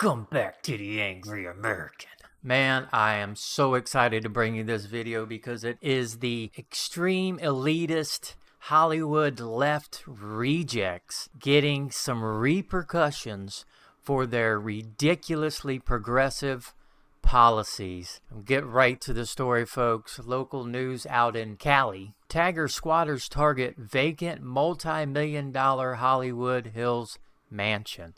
Welcome back to the Angry American. Man, I am so excited to bring you this video because it is the extreme elitist Hollywood left rejects getting some repercussions for their ridiculously progressive policies. Get right to the story, folks. Local news out in Cali. Tagger squatters target vacant multi-million-dollar Hollywood Hills mansion.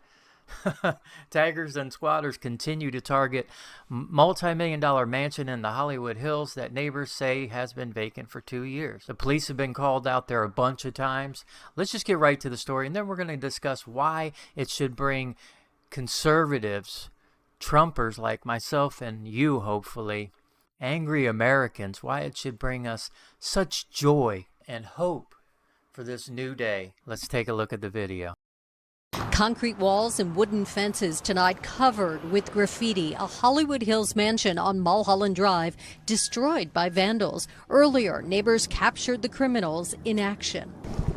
Taggers and squatters continue to target multi-million-dollar mansion in the Hollywood Hills that neighbors say has been vacant for 2 years. The police have been called out there a bunch of times. Let's just get right to the story, and then we're going to discuss why it should bring conservatives, Trumpers like myself and you, hopefully, angry Americans, why it should bring us such joy and hope for this new day. Let's take a look at the video. Concrete walls and wooden fences tonight covered with graffiti. A Hollywood Hills mansion on Mulholland Drive destroyed by vandals. Earlier, neighbors captured the criminals in action.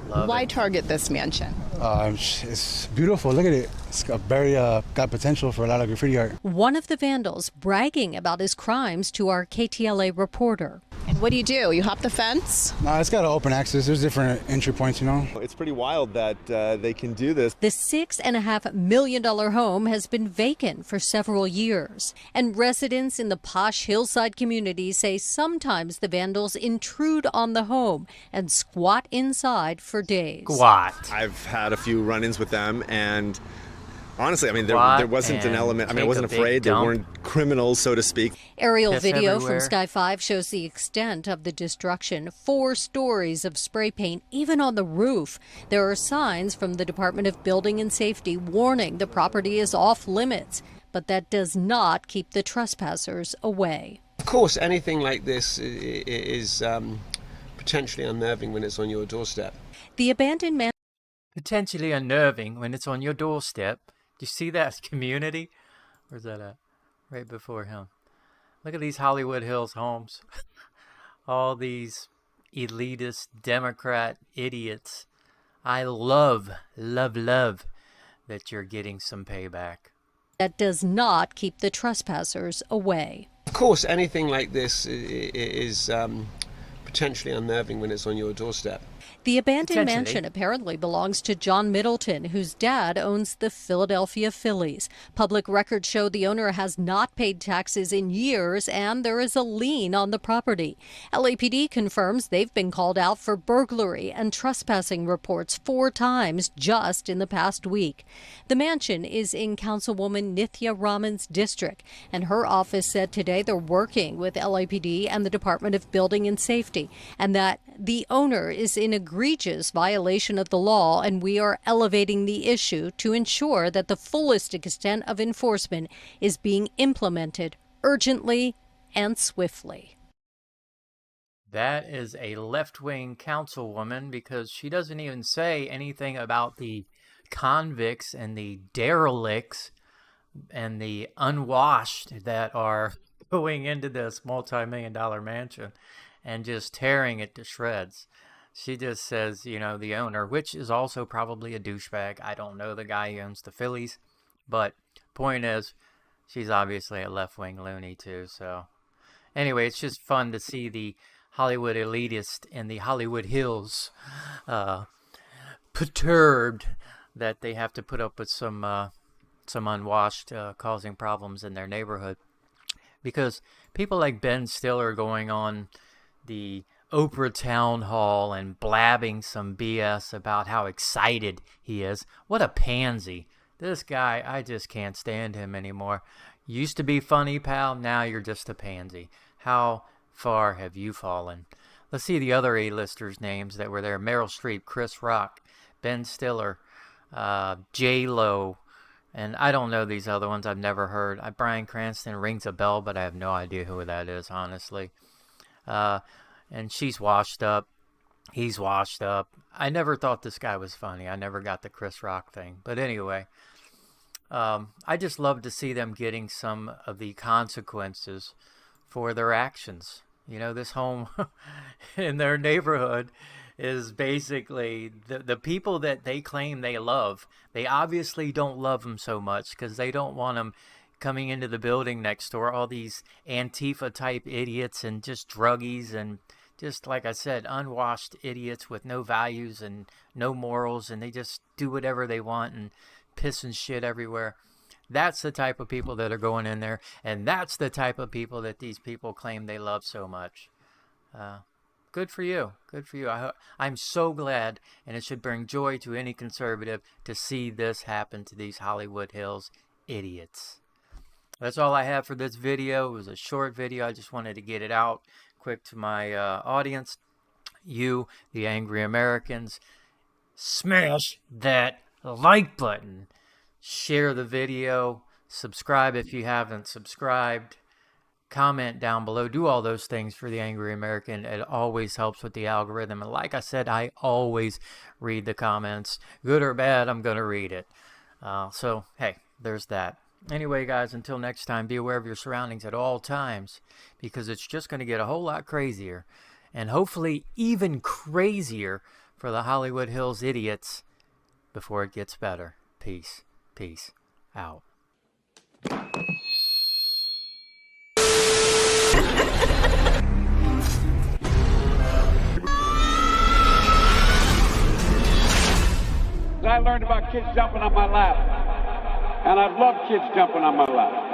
Why target this mansion? It's beautiful. Look at it. It's got got potential for a lot of graffiti art. One of the vandals bragging about his crimes to our KTLA reporter. And what do? You hop the fence? No, it's got an open access. There's different entry points, you know. It's pretty wild that they can do this. The $6.5 million home has been vacant for several years. And residents in the posh hillside community say sometimes the vandals intrude on the home and squat inside for days. Squat. I've had a few run-ins with them, and honestly, I mean, there wasn't an element. I mean, I wasn't afraid. They weren't criminals, so to speak. Aerial Piss video everywhere. from Sky 5 shows the extent of the destruction. 4 stories of spray paint, even on the roof. There are signs from the Department of Building and Safety warning the property is off limits, but that does not keep the trespassers away. Of course, anything like this is potentially unnerving when it's on your doorstep. The abandoned man. Potentially unnerving when it's on your doorstep. Do you see that community? Where's that at? Right before him. Look at these Hollywood Hills homes. All these elitist Democrat idiots. I love that you're getting some payback. That does not keep the trespassers away. Of course, anything like this is potentially unnerving when it's on your doorstep. The abandoned mansion apparently belongs to John Middleton, whose dad owns the Philadelphia Phillies. Public records show the owner has not paid taxes in years, and there is a lien on the property. LAPD confirms they've been called out for burglary and trespassing reports 4 times just in the past week. The mansion is in Councilwoman Nithya Raman's district, and her office said today they're working with LAPD and the Department of Building and Safety, and that the owner is in egregious violation of the law, and we are elevating the issue to ensure that the fullest extent of enforcement is being implemented urgently and swiftly. That is a left-wing councilwoman, because she doesn't even say anything about the convicts and the derelicts and the unwashed that are going into this multi-million-dollar mansion and just tearing it to shreds. She just says, you know, the owner, which is also probably a douchebag. I don't know the guy who owns the Phillies, but point is, she's obviously a left-wing loony too. So anyway, it's just fun to see the Hollywood elitist in the Hollywood Hills perturbed that they have to put up with some unwashed causing problems in their neighborhood. Because people like Ben Stiller going on the Oprah town hall and blabbing some BS about how excited he is. What a pansy. This guy, I just can't stand him anymore. Used to be funny, pal. Now you're just a pansy. How far have you fallen? Let's see the other A-listers' names that were there. Meryl Streep, Chris Rock, Ben Stiller, J-Lo, and I don't know these other ones. I've never heard. Bryan Cranston rings a bell, but I have no idea who that is, honestly. And she's washed up. He's washed up. I never thought this guy was funny. I never got the Chris Rock thing. But anyway, I just love to see them getting some of the consequences for their actions. You know, this home in their neighborhood is basically the people that they claim they love. They obviously don't love them so much because they don't want them coming into the building next door, all these Antifa type idiots and just druggies and just, like I said, unwashed idiots with no values and no morals, and they just do whatever they want and piss and shit everywhere. That's the type of people that are going in there, and that's the type of people that these people claim they love so much. Good for you. Good for you. I'm so glad, and it should bring joy to any conservative to see this happen to these Hollywood Hills idiots. That's all I have for this video. It was a short video. I just wanted to get it out quick to my audience. You, the angry Americans, smash that like button. Share the video. Subscribe if you haven't subscribed. Comment down below. Do all those things for the angry American. It always helps with the algorithm. And like I said, I always read the comments. Good or bad, I'm going to read it. So, hey, there's that. Anyway, guys, until next time, be aware of your surroundings at all times, because it's just going to get a whole lot crazier, and hopefully even crazier for the Hollywood Hills idiots before it gets better. Peace. Peace out. I learned about kids jumping on my lap. And I love kids jumping on my lap.